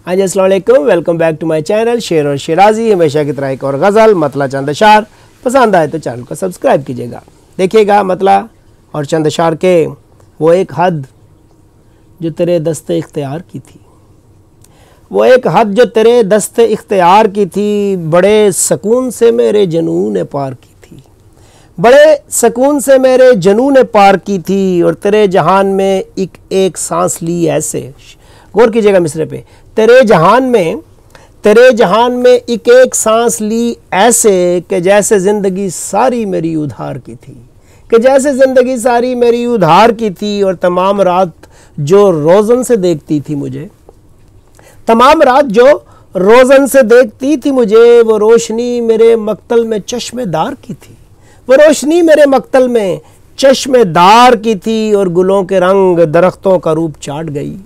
हाँ जी, अस्सलाम वालेकुम, welcome back to my channel Sher और शिराजी। हमेशा की तरह एक और गज़ल मतला चंद अशार पसंद आए तो चैनल को सब्सक्राइब कीजिएगा। देखिएगा मतला और चंद अशार के वो एक हद जो तेरे दस्ते इख्तियार की थी, वो एक हद जो तेरे दस्ते इख्तियार की थी, बड़े सुकून से मेरे जनून ने पार की थी, बड़े सुकून से मेरे जनून ने पार की थी। और तेरे जहान में एक एक सांस ली ऐसे, गौर कीजिएगा मिसरे पे, तेरे जहान में एक एक सांस ली ऐसे कि जैसे ज़िंदगी सारी मेरी उधार की थी, कि जैसे ज़िंदगी सारी मेरी उधार की थी। और तमाम रात जो रोज़न से देखती थी मुझे, तमाम रात जो रोज़न से देखती थी मुझे, वो रोशनी मेरे मक्तल में चश्मेदार की थी, वो रोशनी मेरे मक्तल में चश्मेदार की थी। और गुलों के रंग दरख्तों का रूप चाट गई,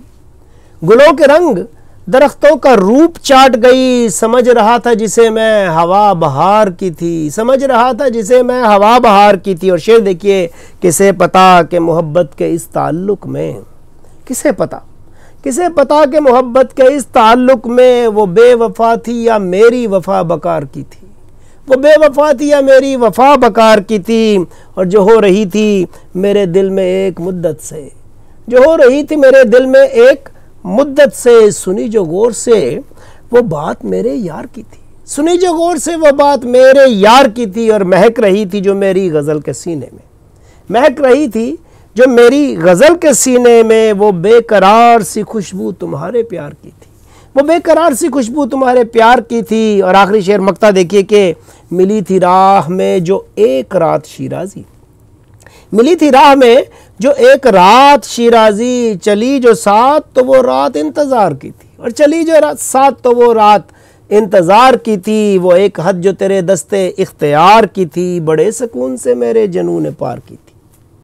गुलों के रंग दरख्तों का रूप चाट गई। समझ रहा था जिसे मैं हवा बहार की थी, समझ रहा था जिसे मैं हवा बहार की थी। और शेर देखिए, किसे पता कि मोहब्बत के इस ताल्लुक़ में, किसे पता कि मोहब्बत के इस ताल्लुक़ में वो बेवफा थी या मेरी वफा बकार की थी, वो बेवफा थी या मेरी वफा बकार की थी। और जो हो रही थी मेरे दिल में एक मुद्दत से, जो हो रही थी मेरे दिल में एक मुद्दत से, सुनी जो गौर से वो बात मेरे यार की थी, सुनी जो गौर से वो बात मेरे यार की थी। और महक रही थी जो मेरी गज़ल के सीने में, महक रही थी जो मेरी गज़ल के सीने में, वो बेकरार सी खुशबू तुम्हारे प्यार की थी, वो बेकरार सी खुशबू तुम्हारे प्यार की थी। और आखिरी शेर मक्ता देखिए कि मिली थी राह में जो एक रात शिराजी, मिली थी राह में जो एक रात शिराजी, चली जो साथ तो वो रात इंतज़ार की थी, और चली जो साथ तो वो रात इंतज़ार की थी। वो एक हद जो तेरे दस्ते इख्तियार की थी, बड़े सुकून से मेरे जनून ने पार की थी।